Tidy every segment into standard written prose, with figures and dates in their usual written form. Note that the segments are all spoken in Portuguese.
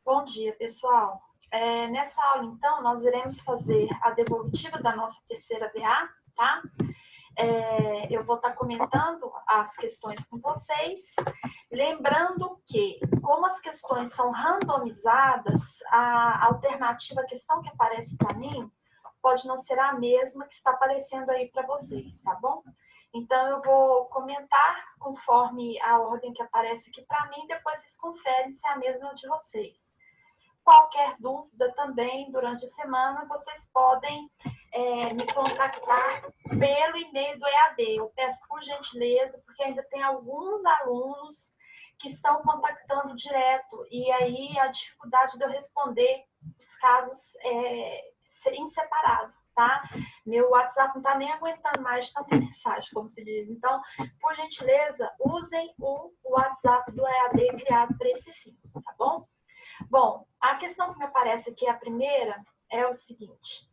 Bom dia, pessoal. Nessa aula, então, nós iremos fazer a devolutiva da nossa terceira BA, tá? Eu vou estar comentando as questões com vocês, lembrando que, como as questões são randomizadas, a alternativa, a questão que aparece para mim, pode não ser a mesma que está aparecendo aí para vocês, tá bom? Então, eu vou comentar conforme a ordem que aparece aqui para mim, depois vocês conferem se é a mesma de vocês. Qualquer dúvida também, durante a semana, vocês podem me contactar pelo e-mail do EAD. Eu peço por gentileza, porque ainda tem alguns alunos que estão contactando direto, e aí a dificuldade de eu responder os casos em separado, tá? Meu WhatsApp não está nem aguentando mais de tanta mensagem, como se diz. Então, por gentileza, usem o WhatsApp do EAD criado para esse fim, tá bom? Bom, a questão que me aparece aqui, a primeira, é o seguinte.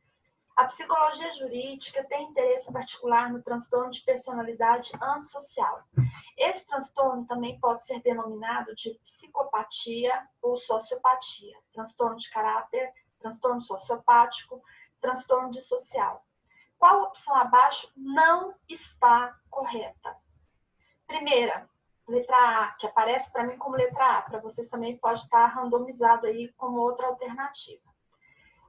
A psicologia jurídica tem interesse particular no transtorno de personalidade antissocial. Esse transtorno também pode ser denominado de psicopatia ou sociopatia, transtorno de caráter, transtorno sociopático, transtorno dissocial. Qual opção abaixo não está correta? Primeira, letra A, que aparece para mim como letra A, para vocês também pode estar randomizado aí como outra alternativa.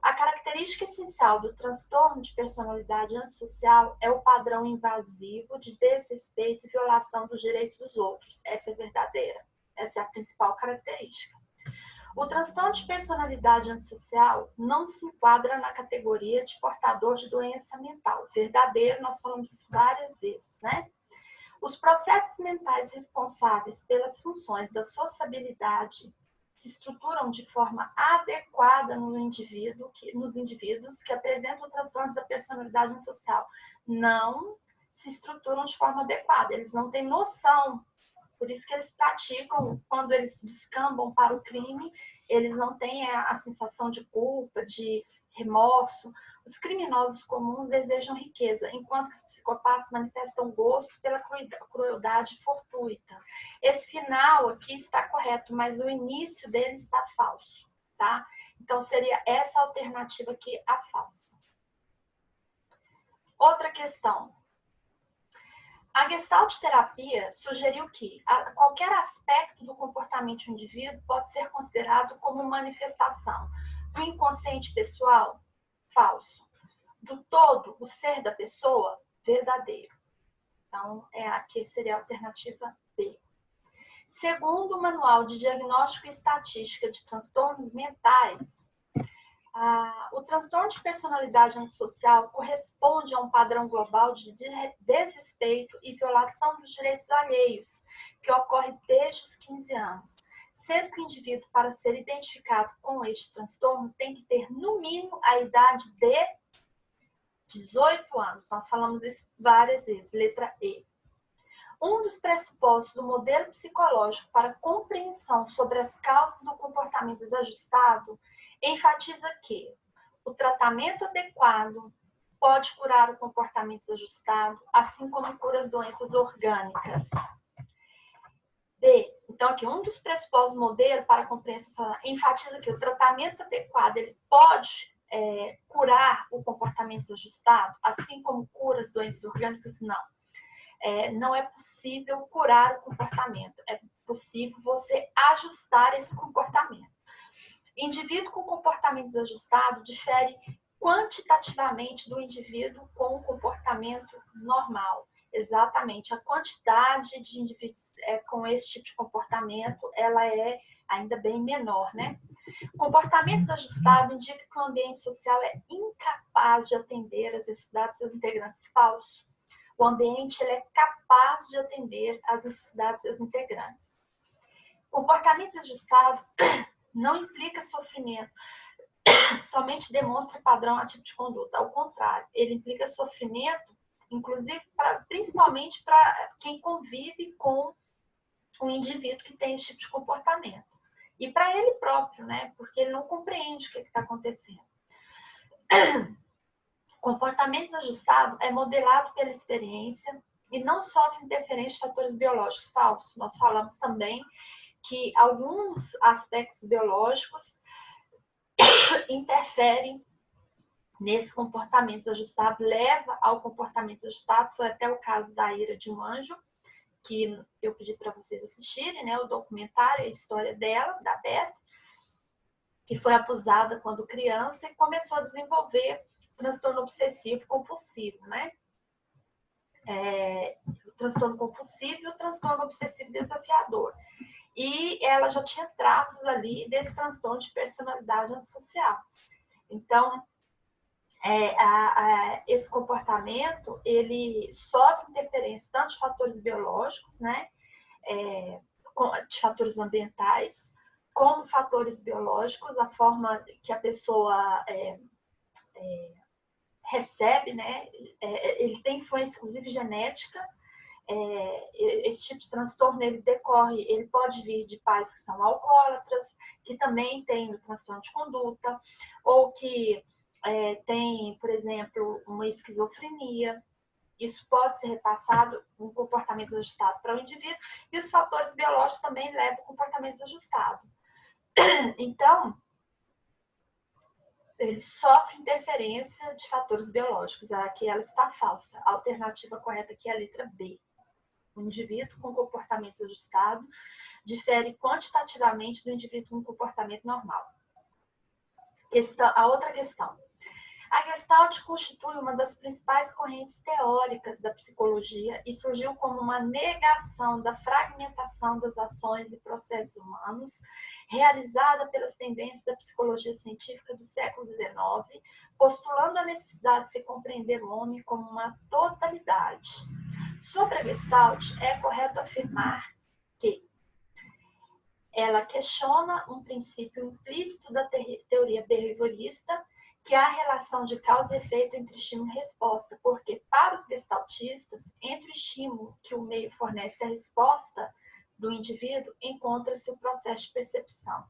A característica essencial do transtorno de personalidade antissocial é o padrão invasivo de desrespeito e violação dos direitos dos outros. Essa é verdadeira. Essa é a principal característica. O transtorno de personalidade antissocial não se enquadra na categoria de portador de doença mental. Verdadeiro, nós falamos isso várias vezes, né? Os processos mentais responsáveis pelas funções da sociabilidade se estruturam de forma adequada nos indivíduos que apresentam transtornos da personalidade antissocial. Não se estruturam de forma adequada, eles não têm noção. Por isso que eles praticam, quando eles descambam para o crime, eles não têm a sensação de culpa, de remorso. Os criminosos comuns desejam riqueza, enquanto que os psicopatas manifestam gosto pela crueldade fortuita. Esse final aqui está correto, mas o início dele está falso, tá? Então, seria essa alternativa aqui, a falsa. Outra questão. A Gestalt terapia sugeriu que qualquer aspecto do comportamento do indivíduo pode ser considerado como manifestação do inconsciente pessoal, falso. Do todo, o ser da pessoa, verdadeiro. Então, aqui seria a alternativa B. Segundo o Manual de Diagnóstico e Estatística de Transtornos Mentais, o transtorno de personalidade antissocial corresponde a um padrão global de desrespeito e violação dos direitos alheios, que ocorre desde os 15 anos, sendo que o indivíduo, para ser identificado com este transtorno, tem que ter, no mínimo, a idade de 18 anos. Nós falamos isso várias vezes, letra E. Um dos pressupostos do modelo psicológico para compreensão sobre as causas do comportamento desajustado enfatiza que o tratamento adequado pode curar o comportamento desajustado, assim como cura as doenças orgânicas. D. Então, aqui, um dos pressupostos do modelo para a compreensão enfatiza que o tratamento adequado ele pode curar o comportamento desajustado, assim como cura as doenças orgânicas? Não. Não é possível curar o comportamento, é possível você ajustar esse comportamento. Indivíduo com comportamento desajustado difere quantitativamente do indivíduo com comportamento normal. Exatamente, a quantidade de indivíduos com esse tipo de comportamento, ela é ainda bem menor, né? Comportamento desajustado indica que o ambiente social é incapaz de atender às necessidades dos seus integrantes. Falso. O ambiente ele é capaz de atender às necessidades dos seus integrantes. Comportamento desajustado não implica sofrimento, somente demonstra padrão ativo de conduta. Ao contrário, ele implica sofrimento, inclusive, principalmente para quem convive com um indivíduo que tem esse tipo de comportamento. E para ele próprio, né? Porque ele não compreende o que está acontecendo. Comportamento desajustado é modelado pela experiência e não sofre interferência de fatores biológicos. Falsos. Nós falamos também que alguns aspectos biológicos interferem nesse comportamento desajustado, leva ao comportamento desajustado. Foi até o caso da Ira de um Anjo, que eu pedi para vocês assistirem, né, o documentário, a história dela, da Beth, que foi abusada quando criança e começou a desenvolver transtorno obsessivo compulsivo, né? O transtorno compulsivo e o transtorno obsessivo desafiador. E ela já tinha traços ali desse transtorno de personalidade antissocial. Então, esse comportamento, ele sofre interferência tanto de fatores biológicos, né, de fatores ambientais, como fatores biológicos, a forma que a pessoa recebe, né, ele tem influência, inclusive, genética. Esse tipo de transtorno, ele pode vir de pais que são alcoólatras, que também têm o transtorno de conduta, ou que tem, por exemplo, uma esquizofrenia. Isso pode ser repassado, um comportamento desajustado para o indivíduo, e os fatores biológicos também levam ao comportamento desajustado. Então, ele sofre interferência de fatores biológicos. Aqui ela está falsa. A alternativa correta aqui é a letra B. O indivíduo com comportamento desajustado difere quantitativamente do indivíduo com comportamento normal. A outra questão. A Gestalt constitui uma das principais correntes teóricas da psicologia e surgiu como uma negação da fragmentação das ações e processos humanos, realizada pelas tendências da psicologia científica do século XIX, postulando a necessidade de se compreender o homem como uma totalidade. Sobre a Gestalt, é correto afirmar que ela questiona um princípio implícito da teoria behaviorista, que é a relação de causa e efeito entre estímulo e resposta, porque para os gestaltistas, entre o estímulo que o meio fornece e a resposta do indivíduo, encontra-se o processo de percepção.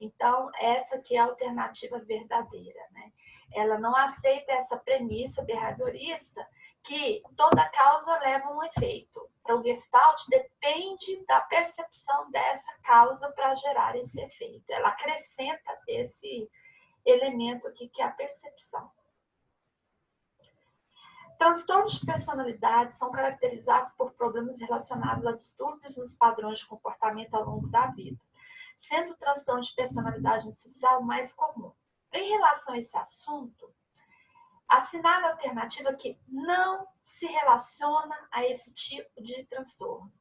Então, essa aqui é a alternativa verdadeira, né? Ela não aceita essa premissa behaviorista que toda causa leva a um efeito. Para o Gestalt, depende da percepção dessa causa para gerar esse efeito. Ela acrescenta esse elemento aqui, que é a percepção. Transtornos de personalidade são caracterizados por problemas relacionados a distúrbios nos padrões de comportamento ao longo da vida, sendo o transtorno de personalidade antissocial o mais comum. Em relação a esse assunto, assinala a alternativa que não se relaciona a esse tipo de transtorno.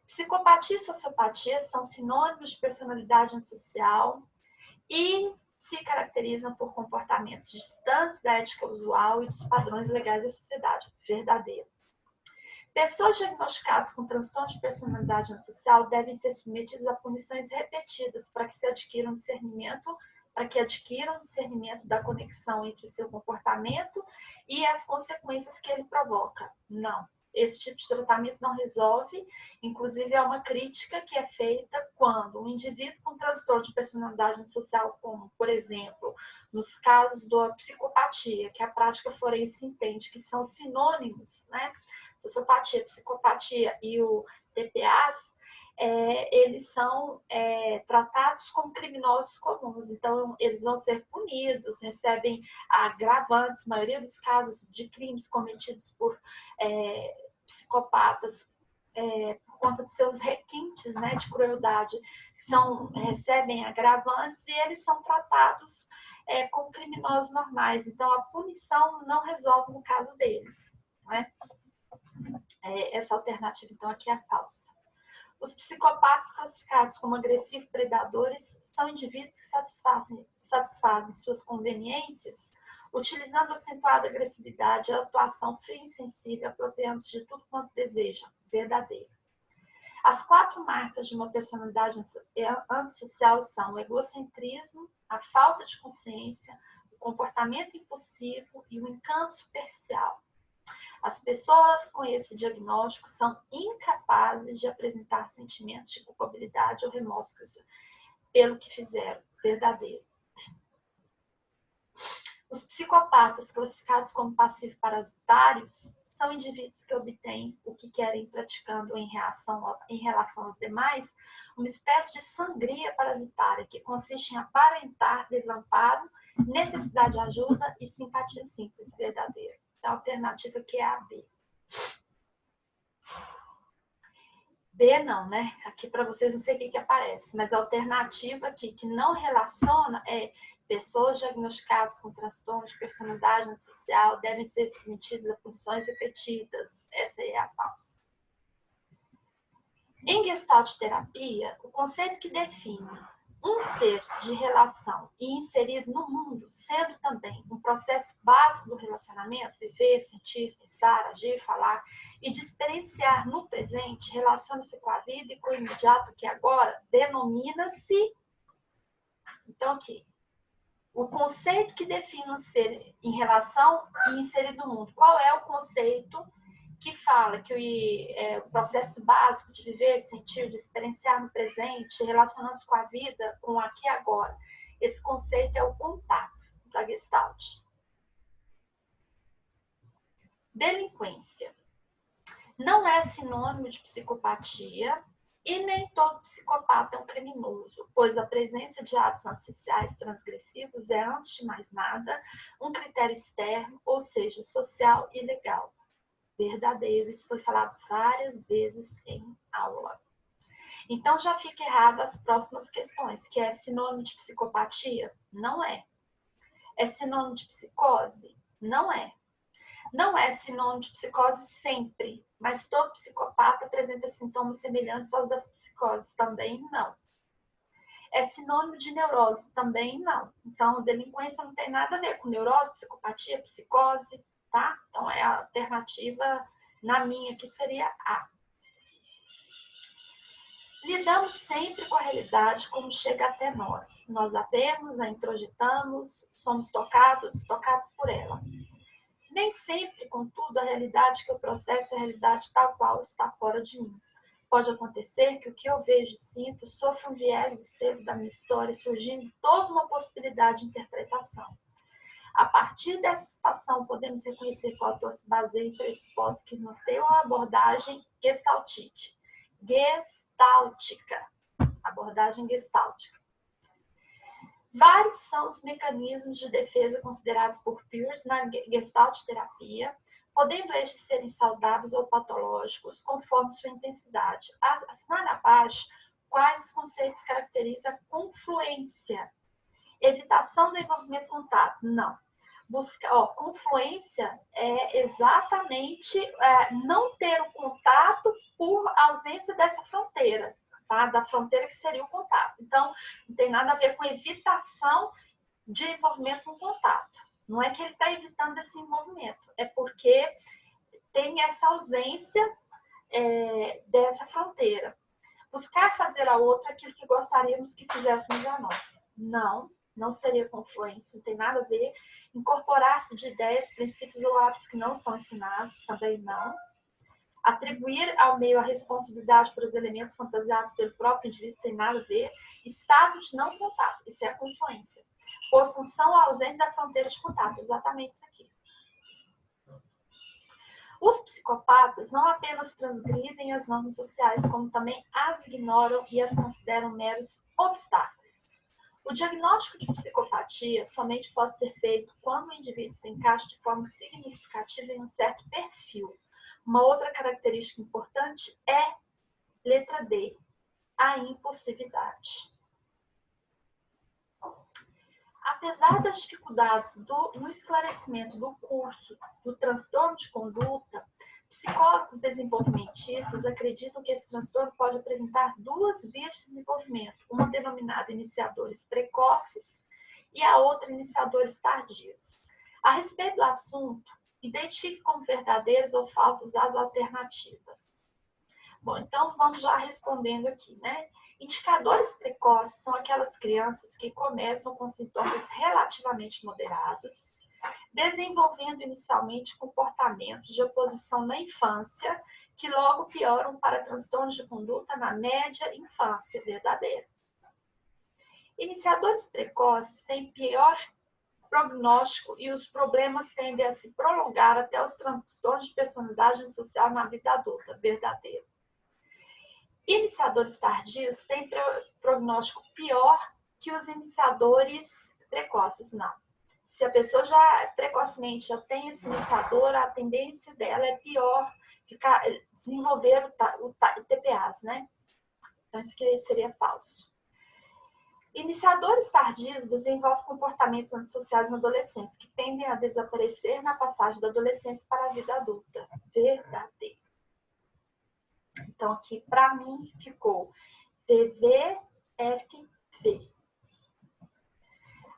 Psicopatia e sociopatia são sinônimos de personalidade antissocial e se caracterizam por comportamentos distantes da ética usual e dos padrões legais da sociedade. Verdadeiro. Pessoas diagnosticadas com transtorno de personalidade antissocial devem ser submetidas a punições repetidas para que adquiram discernimento da conexão entre o seu comportamento e as consequências que ele provoca. Não. Esse tipo de tratamento não resolve, inclusive é uma crítica que é feita quando um indivíduo com transtorno de personalidade antissocial, como, por exemplo, nos casos da psicopatia, que a prática forense entende que são sinônimos, né? Sociopatia, psicopatia e o TPAs, eles são tratados como criminosos comuns, então eles vão ser punidos, recebem agravantes, a maioria dos casos de crimes cometidos por psicopatas, por conta de seus requintes, né, de crueldade, recebem agravantes e eles são tratados como criminosos normais, então a punição não resolve no caso deles, né? Essa alternativa, então, aqui é falsa. Os psicopatas classificados como agressivos predadores são indivíduos que satisfazem suas conveniências utilizando acentuada agressividade e atuação fria e insensível, apropriando-se de tudo quanto desejam. Verdadeiro. As 4 marcas de uma personalidade antissocial são o egocentrismo, a falta de consciência, o comportamento impulsivo e o encanto superficial. As pessoas com esse diagnóstico são incapazes de apresentar sentimentos de culpabilidade ou remorso pelo que fizeram. Verdadeiro. Os psicopatas, classificados como passivo-parasitários, são indivíduos que obtêm o que querem praticando em relação aos demais, uma espécie de sangria parasitária, que consiste em aparentar desamparo, necessidade de ajuda e simpatia simples, verdadeira. Então, a alternativa aqui é a B. B não, né? Aqui para vocês não sei o que aparece, mas a alternativa aqui que não relaciona é pessoas diagnosticadas com transtorno de personalidade antissocial devem ser submetidas a punições repetidas. Essa aí é a falsa. Em Gestalt terapia, o conceito que define um ser de relação e inserido no mundo, sendo também um processo básico do relacionamento, viver, sentir, pensar, agir, falar e de experienciar no presente, relaciona-se com a vida e com o imediato que agora denomina-se. Então, aqui, o conceito que define um ser em relação e inserido no mundo. Qual é o conceito que fala que o processo básico de viver, sentir, de experienciar no presente, relacionando-se com a vida, com o aqui e agora? Esse conceito é o contato da Gestalt. Delinquência. Não é sinônimo de psicopatia e nem todo psicopata é um criminoso, pois a presença de atos antissociais transgressivos é, antes de mais nada, um critério externo, ou seja, social e legal. Verdadeiro, isso foi falado várias vezes em aula. Então já fica errado as próximas questões, que é sinônimo de psicopatia? Não é. É sinônimo de psicose? Não é. Não é sinônimo de psicose sempre, mas todo psicopata apresenta sintomas semelhantes aos das psicoses? Também não. É sinônimo de neurose? Também não. Então, delinquência não tem nada a ver com neurose, psicopatia, psicose, tá? Então, é a alternativa, na minha, que seria A. Lidamos sempre com a realidade como chega até nós. Nós a vemos, a introjetamos, somos tocados por ela. Nem sempre, contudo, a realidade que eu processo é a realidade tal qual está fora de mim. Pode acontecer que o que eu vejo e sinto sofra um viés do selo da minha história, surgindo toda uma possibilidade de interpretação. A partir dessa citação, podemos reconhecer que o autor se baseia em pressupostos que norteiam a abordagem gestaltica. Abordagem gestáltica. Vários são os mecanismos de defesa considerados por Peirce na Gestalt terapia, podendo estes serem saudáveis ou patológicos, conforme sua intensidade. Assinar abaixo quais os conceitos caracterizam a confluência. Evitação do envolvimento contato? Não. Confluência é exatamente não ter o contato por ausência dessa fronteira, tá? Da fronteira que seria o contato. Então, não tem nada a ver com evitação de envolvimento com contato. Não é que ele está evitando esse envolvimento, é porque tem essa ausência dessa fronteira. Buscar fazer a outra aquilo que gostaríamos que fizéssemos a nós. Não seria confluência, não tem nada a ver. Incorporar-se de ideias, princípios ou hábitos que não são ensinados, também não. Atribuir ao meio a responsabilidade por os elementos fantasiados pelo próprio indivíduo, tem nada a ver. Estado de não contato, isso é a confluência. Por função à ausência da fronteira de contato, exatamente isso aqui. Os psicopatas não apenas transgridem as normas sociais, como também as ignoram e as consideram meros obstáculos. O diagnóstico de psicopatia somente pode ser feito quando o indivíduo se encaixa de forma significativa em um certo perfil. Uma outra característica importante é, letra D, a impulsividade. Apesar das dificuldades no esclarecimento do curso do transtorno de conduta, psicólogos desenvolvimentistas acreditam que esse transtorno pode apresentar duas vias de desenvolvimento, uma denominada iniciadores precoces e a outra iniciadores tardios. A respeito do assunto, identifique como verdadeiras ou falsas as alternativas. Bom, então vamos já respondendo aqui, né? Indicadores precoces são aquelas crianças que começam com sintomas relativamente moderados, desenvolvendo inicialmente comportamentos de oposição na infância, que logo pioram para transtornos de conduta na média infância, verdadeira. Iniciadores precoces têm pior prognóstico e os problemas tendem a se prolongar até os transtornos de personalidade social na vida adulta, verdadeiro. Iniciadores tardios têm prognóstico pior que os iniciadores precoces, não. Se a pessoa já precocemente já tem esse iniciador, a tendência dela é pior desenvolver o TPAs, né? Então, isso aqui seria falso. Iniciadores tardios desenvolvem comportamentos antissociais na adolescência, que tendem a desaparecer na passagem da adolescência para a vida adulta. Verdadeiro. Então, aqui, para mim, ficou VVFV.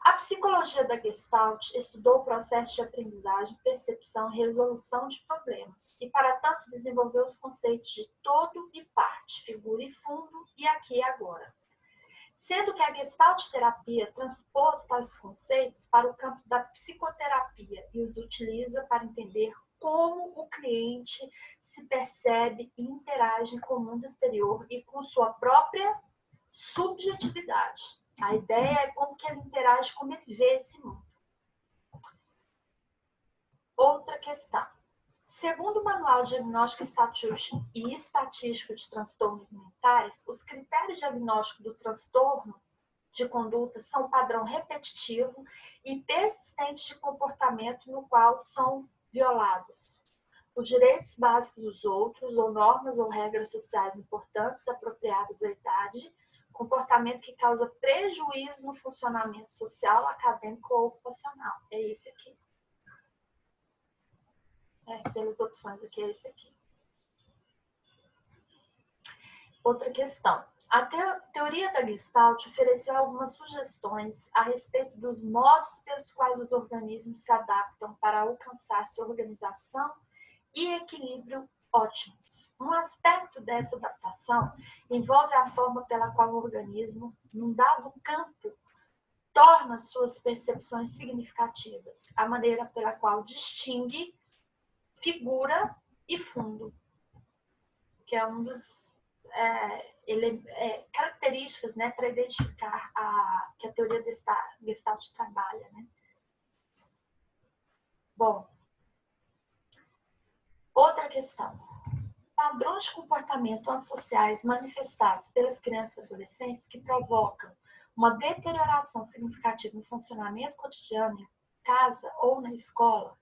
A psicologia da Gestalt estudou o processo de aprendizagem, percepção e resolução de problemas, e, para tanto, desenvolveu os conceitos de todo e parte, figura e fundo, e aqui e agora. Sendo que a Gestalt terapia transpôs tais conceitos para o campo da psicoterapia e os utiliza para entender como o cliente se percebe e interage com o mundo exterior e com sua própria subjetividade. A ideia é como que ele interage, como ele vê esse mundo. Outra questão. Segundo o Manual Diagnóstico e Estatístico de Transtornos Mentais, os critérios diagnósticos do transtorno de conduta são padrão repetitivo e persistente de comportamento no qual são violados os direitos básicos dos outros, ou normas ou regras sociais importantes apropriadas à idade, comportamento que causa prejuízo no funcionamento social, acadêmico ou ocupacional. É esse aqui. Pelas opções aqui, é esse aqui. Outra questão. A teoria da Gestalt ofereceu algumas sugestões a respeito dos modos pelos quais os organismos se adaptam para alcançar sua organização e equilíbrio ótimos. Um aspecto dessa adaptação envolve a forma pela qual o organismo, num dado campo, torna suas percepções significativas, a maneira pela qual distingue figura e fundo, que é um dos características, né, para identificar que a teoria Gestalt trabalha, né? Bom, outra questão. Padrões de comportamento antissociais manifestados pelas crianças e adolescentes que provocam uma deterioração significativa no funcionamento cotidiano em casa ou na escola.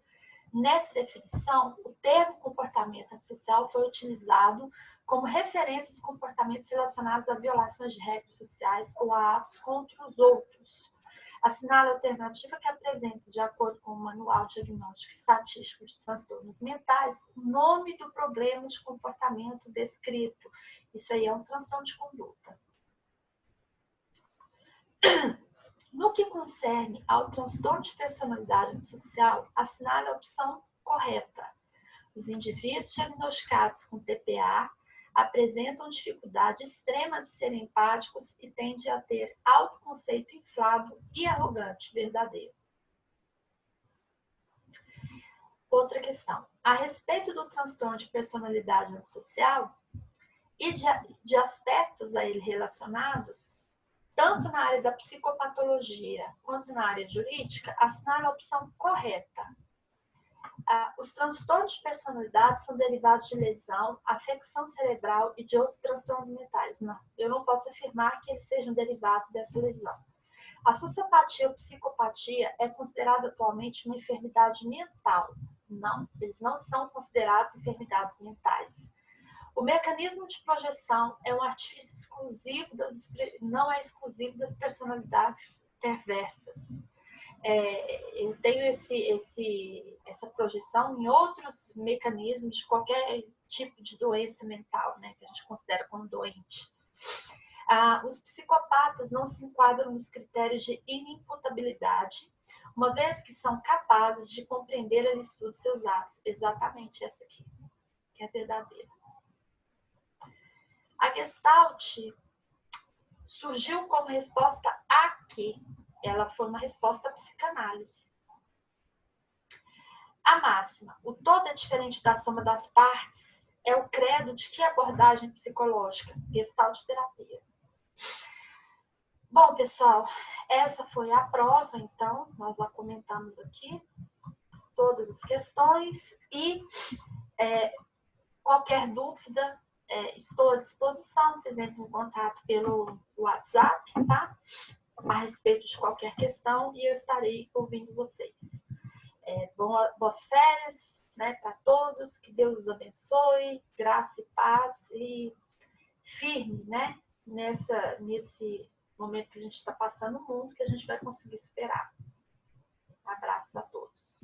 Nessa definição, o termo comportamento antissocial foi utilizado como referência aos comportamentos relacionados a violações de regras sociais ou a atos contra os outros. Assinale a alternativa que apresenta, de acordo com o Manual Diagnóstico e Estatístico de Transtornos Mentais, o nome do problema de comportamento descrito. Isso aí é um transtorno de conduta. No que concerne ao transtorno de personalidade antissocial, assinale a opção correta. Os indivíduos diagnosticados com TPA apresentam dificuldade extrema de serem empáticos e tendem a ter autoconceito inflado e arrogante, verdadeiro. Outra questão. A respeito do transtorno de personalidade antissocial e de aspectos a ele relacionados, tanto na área da psicopatologia quanto na área jurídica, assinale a opção correta. Os transtornos de personalidade são derivados de lesão, afecção cerebral e de outros transtornos mentais. Não, eu não posso afirmar que eles sejam derivados dessa lesão. A sociopatia ou psicopatia é considerada atualmente uma enfermidade mental. Não, eles não são considerados enfermidades mentais. O mecanismo de projeção é um artifício exclusivo não é exclusivo das personalidades perversas. Eu tenho essa projeção em outros mecanismos de qualquer tipo de doença mental, né, que a gente considera como doente. Os psicopatas não se enquadram nos critérios de inimputabilidade, uma vez que são capazes de compreender a licitude de seus atos. Exatamente essa aqui, que é verdadeira. A Gestalt surgiu como resposta a quê? Ela foi uma resposta à psicanálise. A máxima, o todo é diferente da soma das partes, é o credo de que abordagem psicológica? Gestalt terapia. Bom, pessoal, essa foi a prova, então, nós já comentamos aqui todas as questões e qualquer dúvida, estou à disposição, vocês entrem em contato pelo WhatsApp, tá? A respeito de qualquer questão e eu estarei ouvindo vocês. Boas férias, né, para todos, que Deus os abençoe, graça e paz e firme, né, nesse momento que a gente está passando no mundo, que a gente vai conseguir superar. Um abraço a todos.